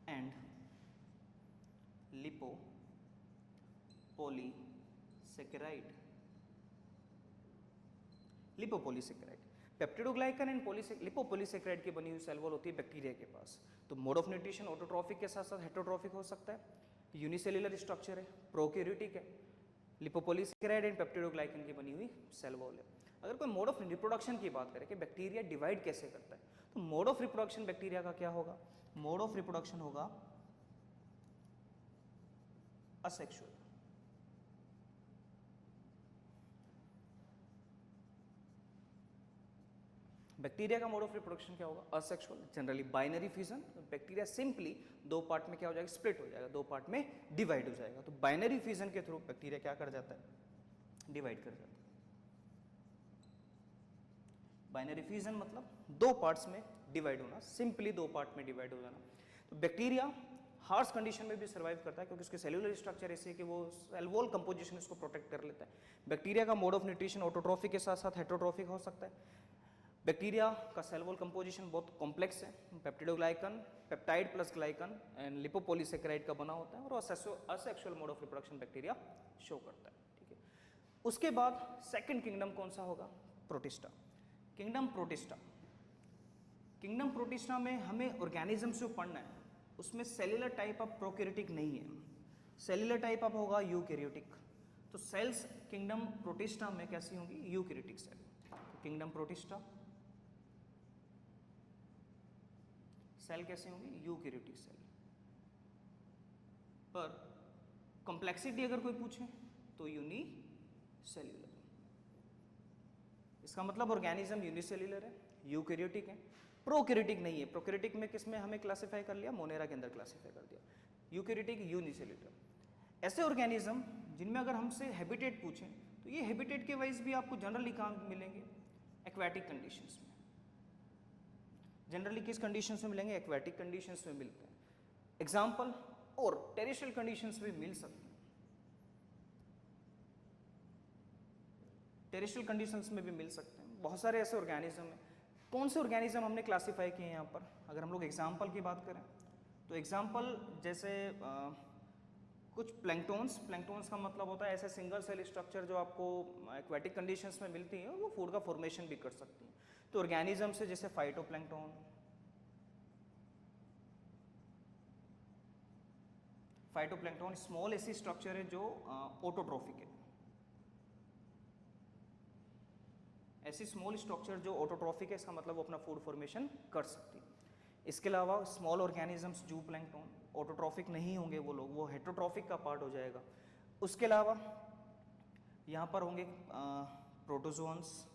and lipopolysaccharide. Peptidoglycan and lipopolysaccharide की बनी हुई सेल वॉल होती है बैक्टीरिया के पास। तो मोड ऑफ न्यूट्रिशन ऑटोट्रॉफिक के साथ साथ हेटेरोट्रॉफिक हो सकता है, यूनिसेल्युलर स्ट्रक्चर है, प्रोकैरियोटिक है। लिपोपॉलीसेकेराइड एंड पेप्टिडोग्लाइकन की बनी हुई सेल वॉल है। अगर कोई मोड ऑफ रिप्रोडक्शन की बात करें कि बैक्टीरिया डिवाइड कैसे करता है, तो मोड ऑफ रिप्रोडक्शन बैक्टीरिया का क्या होगा? मोड ऑफ रिप्रोडक्शन होगा असेक्सुअल। बैक्टीरिया का मोड ऑफ रिप्रोडक्शन क्या होगा? Asexual, generally binary fusion. Bacteria simply दो पार्ट में क्या हो जाएगा? स्प्लिट हो जाएगा, दो पार्ट में डिवाइड हो जाएगा। तो बाइनरी फ्यूजन के थ्रू बैक्टीरिया क्या कर जाता है? डिवाइड कर जाता है। बाइनरी फ्यूजन मतलब दो पार्ट्स में डिवाइड होना, सिंपली दो पार्ट में डिवाइड हो जाना। तो बैक्टीरिया हार्श कंडीशन में भी सर्वाइव करता है क्योंकि उसके सेलुलर स्ट्रक्चर ऐसे है कि वो सेल वॉल कंपोजिशन इसको प्रोटेक्ट कर लेता है। बैक्टीरिया का मोड ऑफ न्यूट्रिशन ऑटोट्रॉफिक के साथ साथ हेटेरोट्रॉफिक हो सकता है। बैक्टीरिया का सेल वॉल कंपोजिशन बहुत कॉम्प्लेक्स है, peptidoglycan, peptide plus glycan and lipopolysaccharide का बना होता है और asexual mode of reproduction bacteria show करता है। ठीक है, उसके बाद सेकंड किंगडम कौन सा होगा? प्रोटिस्टा। किंगडम प्रोटिस्टा में हमें ऑर्गेनिजम्स जो पढ़ना है उसमें सेल्युलर टाइप ऑफ प्रोकैरियोटिक नहीं है, सेल्युलर टाइप ऑफ होगा यूकैरियोटिक। तो सेल्स किंगडम प्रोटिस्टा में कैसी होंगी? Eukaryotic cell. Kingdom protista cell कैसे होंगी? Eukaryotic cell. पर कॉम्प्लेक्सिटी अगर कोई पूछे तो यूनिसेल्युलर। इसका मतलब ऑर्गेनिज्म यूनिसेल्युलर है, यूकैरियोटिक है, प्रोकैरियोटिक नहीं है। प्रोकैरियोटिक में किस में हमें क्लासिफाई कर लिया? मोनेरा के अंदर क्लासिफाई कर दिया। Eukaryotic, unicellular. ऐसे ऑर्गेनिज्म जिनमें अगर हमसे हैबिटेट पूछें तो ये हैबिटेट के वाइज भी आपको जनरली कहाँ मिलेंगे? एक्वेटिक कंडीशंस में। जनरली किस कंडीशंस में मिलेंगे? एक्वेटिक कंडीशंस में मिलते हैं। एग्जाम्पल, और टेरेस्ट्रियल कंडीशंस में मिल सकते हैं, टेरेस्ट्रियल कंडीशंस में भी मिल सकते हैं। बहुत सारे ऐसे ऑर्गेनिज्म हैं। कौन से ऑर्गेनिज्म हमने क्लासिफाई किए हैं यहाँ पर? अगर हम लोग एग्जाम्पल की बात करें तो एग्जाम्पल जैसे कुछ प्लैंक्टोन्स का मतलब होता है ऐसे सिंगल सेल स्ट्रक्चर जो आपको एक्वेटिक कंडीशंस में मिलती हैं और वो फूड का फॉर्मेशन भी कर सकती हैं। तो ऑर्गेनिज्म से जैसे फाइटोप्लैंक्टन, स्मॉल ऐसी स्ट्रक्चर है जो ऑटोट्रॉफिक है। ऐसी स्मॉल स्ट्रक्चर जो ऑटोट्रॉफिक है, इसका मतलब वो अपना फूड फॉर्मेशन कर सकती है। इसके अलावा स्मॉल ऑर्गेनिजम्स जू प्लैंक्टन ऑटोट्रॉफिक नहीं होंगे वो लोग, वो हेटेरोट्रॉफिक का पार्ट हो जाएगा। उसके अलावा यहाँ पर होंगे प्रोटोजोअन्स,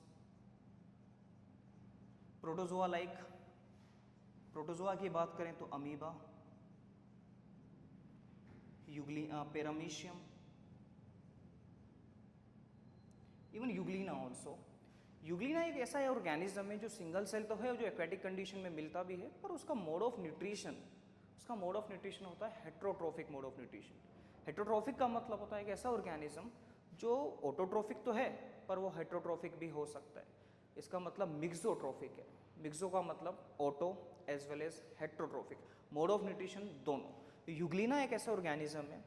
प्रोटोजोआ की बात करें तो amoeba, पेरामीशियम, even Euglena also. Euglena एक ऐसा ऑर्गेनिज्म है जो सिंगल सेल तो है और जो एक्वेटिक कंडीशन में मिलता भी है, पर उसका मोड ऑफ न्यूट्रिशन होता है heterotrophic mode of nutrition. Heterotrophic का मतलब होता है एक ऐसा ऑर्गेनिज्म जो ऑटोट्रॉफिक तो है पर वो हेटेरोट्रॉफिक भी हो सकता है। इसका मतलब मिक्सोट्रॉफिक है। मिक्सो का मतलब auto as well as heterotrophic, mode of nutrition दोनों। यूग्लिना एक ऐसा ऑर्गेनिज्म है,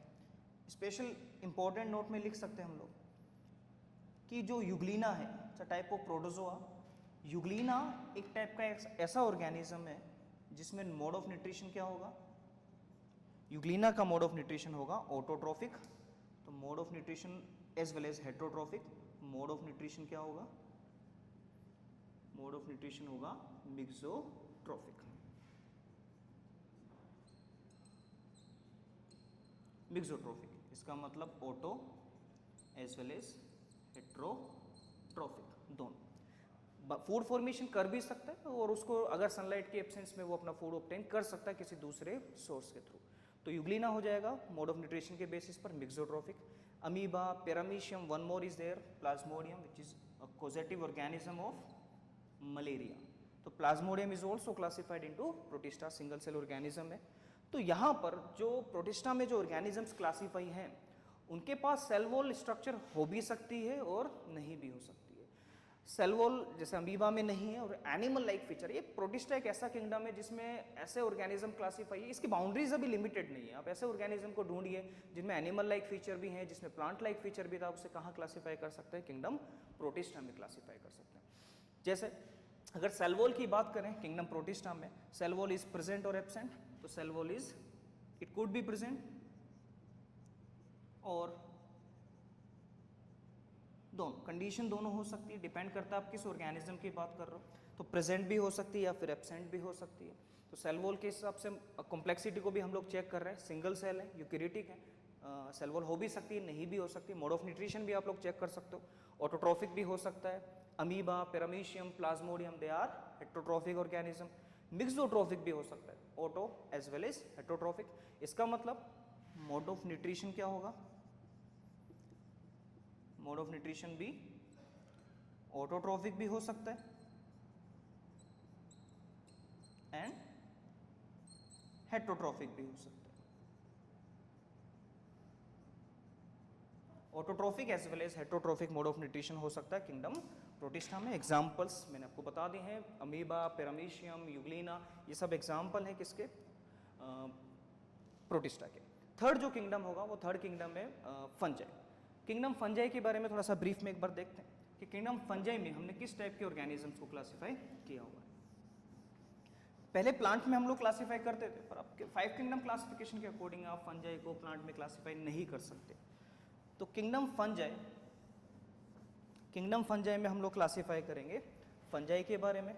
स्पेशल इंपॉर्टेंट नोट में लिख सकते हैं हम लोग कि जो यूग्लिना है, it's a type of protozoa. Euglena एक टाइप का ऐसा ऑर्गेनिज्म है जिसमें मोड ऑफ न्यूट्रिशन क्या होगा? यूग्लिना का मोड ऑफ न्यूट्रिशन होगा ऑटोट्रॉफिक। तो mode of nutrition as well as heterotrophic. Mode of nutrition क्या होगा? मोड ऑफ न्यूट्रिशन होगा मिक्सोट्रॉफिक। इसका मतलब auto as well as heterotrophic दोनों। फूड फॉर्मेशन कर भी सकता है और उसको अगर सनलाइट के एब्सेंस में वो अपना फूड ऑब्टेन कर सकता है किसी दूसरे सोर्स के थ्रू। तो यूग्लिना हो जाएगा मोड ऑफ न्यूट्रिशन के बेसिस पर mixotrophic. Amoeba, paramecium, one more is there, plasmodium which is a causative organism of malaria. तो plasmodium is also classified into Protista, single cell organism है। तो यहाँ पर जो प्रोटिस्टा में जो ऑर्गेनिजम्स क्लासीफाई हैं उनके पास सेल वॉल स्ट्रक्चर हो भी सकती है और नहीं भी हो सकती है। सेल वॉल जैसे अमीबा में नहीं है, और एनिमल लाइक फीचर, ये प्रोटिस्टा एक ऐसा किंगडम है जिसमें ऐसे ऑर्गेनिज्म क्लासीफाई है, इसकी बाउंड्रीज अभी लिमिटेड नहीं है। आप ऐसे ऑर्गेनिज्म को ढूंढिए जिनमें एनिमल लाइक फीचर भी हैं, जिसमें प्लांट लाइक फीचर भी था, उसे कहाँ क्लासीफाई कर सकते हैं? किंगडम प्रोटिस्टा में क्लासीफाई कर सकते हैं। जैसे अगर सेल वॉल की बात करें किंगडम प्रोटिस्टा में, सेल वॉल इज प्रेजेंट और एब्सेंट, तो cell wall is, it could be present और दोनों कंडीशन दोनों हो सकती है, डिपेंड करता है आप किस ऑर्गेनिज्म की बात कर रहे हो। तो प्रेजेंट भी हो सकती है या फिर एब्सेंट भी हो सकती है। तो सेल वॉल के हिसाब से कॉम्प्लेक्सिटी को भी हम लोग चेक कर रहे हैं, सिंगल सेल है, यूकैरियोटिक है, सेल वॉल हो भी सकती है, नहीं भी हो सकती। मोड ऑफ न्यूट्रिशन भी आप लोग चेक कर सकते हो, ऑटोट्रॉफिक भी हो सकता है, amoeba, paramecium, plasmodium, they are heterotrophic organism. Mixotrophic भी हो सकता है, auto as well as heterotrophic. इसका मतलब मोड ऑफ न्यूट्रिशन क्या होगा? मोड ऑफ न्यूट्रिशन भी ऑटोट्रॉफिक भी हो सकता है एंड हेट्रोट्रॉफिक भी हो सकता है। Autotrophic as well as heterotrophic mode of nutrition हो सकता है किंगडम प्रोटिस्टा में। एग्जाम्पल्स मैंने आपको बता दिए हैं, अमीबा, पैरामीशियम, यूग्लिना, ये सब एग्जाम्पल हैं किसके? प्रोटिस्टा के। थर्ड जो किंगडम होगा वो थर्ड किंगडम है फंजाई। किंगडम फंजाई के बारे में थोड़ा सा ब्रीफ में एक बार देखते हैं कि किंगडम फंजाई में हमने किस टाइप के ऑर्गेनिजम्स को क्लासीफाई किया हुआ है। पहले प्लांट में हम लोग क्लासीफाई करते थे, पर अब 5 किंगडम क्लासिफिकेशन के अकॉर्डिंग आप फंजाई को प्लांट में क्लासीफाई नहीं कर सकते। तो किंगडम फंजाई में हम लोग क्लासीफाई करेंगे फंजाई के बारे में।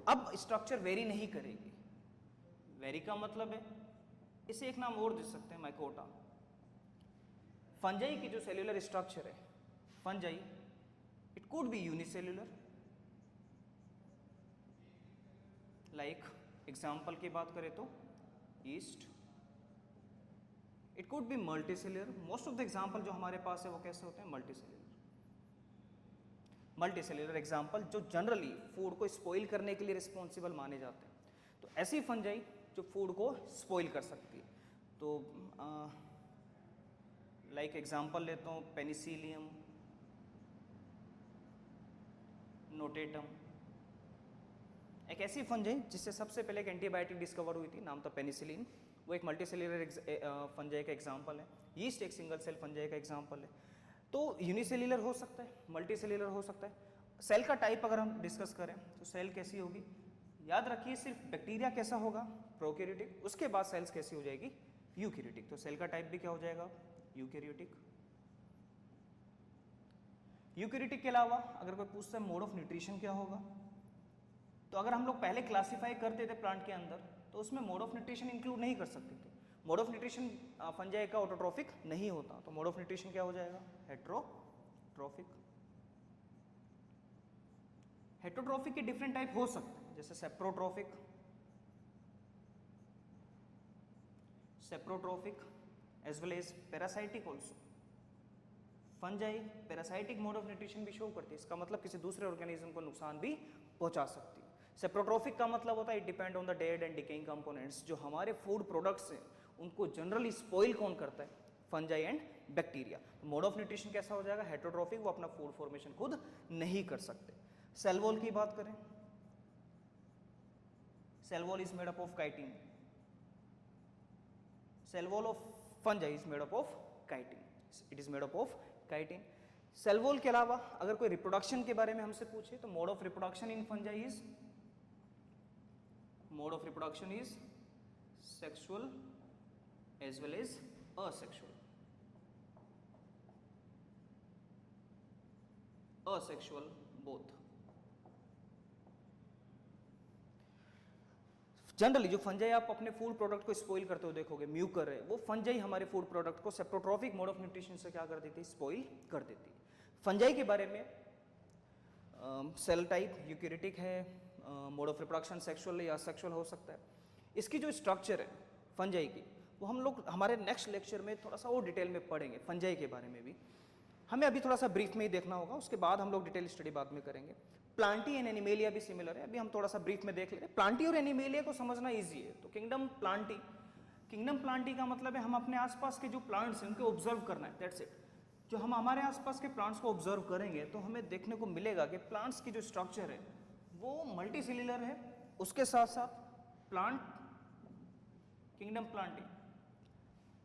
अब स्ट्रक्चर वेरी नहीं करेगी, वेरी का मतलब है इसे एक नाम और दे सकते हैं, माइकोटा। फंजाई की जो सेल्यूलर स्ट्रक्चर है fungi, it could B unicellular, like example की बात करें तो east. It could B multicellular, most of the example जो हमारे पास है वो कैसे होते हैं? मल्टीसेल्यूलर एग्जाम्पल जो जनरली फूड को स्पॉइल करने के लिए रिस्पॉन्सिबल माने जाते हैं। तो ऐसी फंजाई जो फूड को स्पॉइल कर सकती है। तो लाइक एग्जाम्पल लेता हूँ पेनिसिलियम, नोटेटम, एक ऐसी फंजाई जिससे सबसे पहले एक एंटीबायोटिक डिस्कवर हुई थी, नाम था पेनिसिलिन। वो एक मल्टीसेल्यूलर फंजाई का एग्जाम्पल है। यीस्ट एक सिंगल सेल फंजाई का एग्जाम्पल है। तो यूनिसेल्यूलर हो सकता है, मल्टीसेल्यूलर हो सकता है। सेल का टाइप अगर हम डिस्कस करें तो सेल कैसी होगी? याद रखिए सिर्फ बैक्टीरिया कैसा होगा? प्रोकैरियोटिक। उसके बाद सेल्स कैसी हो जाएगी? यूकैरियोटिक। तो सेल का टाइप भी क्या हो जाएगा? यूकैरियोटिक। यूकैरियोटिक के अलावा अगर कोई पूछता है मोड ऑफ न्यूट्रिशन क्या होगा, तो अगर हम लोग पहले क्लासीफाई करते थे प्लांट के अंदर तो उसमें मोड ऑफ न्यूट्रिशन इंक्लूड नहीं कर सकते थे। मोड ऑफ न्यूट्रिशन फंजाई का ऑटोट्रॉफिक नहीं होता, तो मोड ऑफ न्यूट्रिशन क्या हो जाएगा? हेट्रोट्रॉफिक। हेट्रोट्रॉफिक के डिफरेंट टाइप हो सकते हैं, जैसे saprotrophic as well as parasitic also. Fungi parasitic mode of nutrition भी शो करती है, इसका मतलब किसी दूसरे ऑर्गेनिज्म को नुकसान भी पहुंचा सकती है। सेप्रोट्रॉफिक का मतलब होता है it depend on the dead and decaying components. जो हमारे फूड प्रोडक्ट्स हैं उनको जनरली स्पॉइल कौन करता है? Fungi and bacteria. Mode of nutrition कैसा हो जाएगा? हेट्रोट्रॉफिक, वो अपना फूड फॉर्मेशन खुद नहीं कर सकते। सेल वॉल की बात करें, cell wall is made up of chitin. Cell wall of fungi is made up of chitin, it is made up of chitin. Cell wall के अलावा अगर कोई रिप्रोडक्शन के बारे में हमसे पूछे तो mode of reproduction in fungi is, mode of reproduction is sexual as well as asexual. Asexual both. Generally जो फंजाई आप अपने फूड प्रोडक्ट को स्पॉइल करते हो देखोगे, म्यूकर है, वो फंजाई हमारे फूड प्रोडक्ट को सेप्रोट्रॉफिक मोड ऑफ न्यूट्रिशन से क्या कर देती है? स्पॉइल कर देती है। फंजाई के बारे में सेल टाइप यूकैरियोटिक है, मोड ऑफ रिप्रोडक्शन सेक्सुअल या असेक्सुअल हो सकता है। इसकी जो स्ट्रक्चर है फंजाई की, वो हम लोग हमारे नेक्स्ट लेक्चर में थोड़ा सा और डिटेल में पढ़ेंगे। फंजाई के बारे में भी हमें अभी थोड़ा सा ब्रीफ में ही देखना होगा, उसके बाद हम लोग डिटेल स्टडी बाद में करेंगे। प्लांटी एंड एनिमेलिया भी सिमिलर है, अभी हम थोड़ा सा ब्रीफ में देख लेते हैं। प्लांटी और एनिमेलिया को समझना इजी है। तो किंगडम प्लांटी का मतलब है हम अपने आसपास के जो प्लांट्स हैं उनको ऑब्जर्व करना है, दैट्स इट। जो हम हमारे आसपास के प्लांट्स को ऑब्जर्व करेंगे तो हमें देखने को मिलेगा कि प्लांट्स की जो स्ट्रक्चर है वो मल्टी सेल्युलर है, उसके साथ साथ प्लांट किंगडम प्लांटी।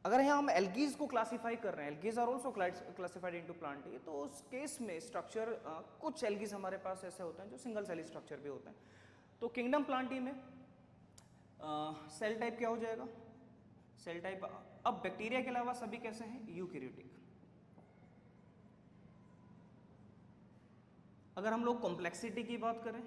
अगर यहाँ हम एल्गीज को क्लासीफाई कर रहे हैं, algae are also classified into plantae, तो उस केस में स्ट्रक्चर कुछ एल्गीज हमारे पास ऐसे होते हैं जो सिंगल सेल स्ट्रक्चर भी होते हैं। तो किंगडम प्लांटी में सेल टाइप क्या हो जाएगा? सेल टाइप अब बैक्टीरिया के अलावा सभी कैसे हैं? यूकैरियोटिक। अगर हम लोग कॉम्प्लेक्सिटी की बात करें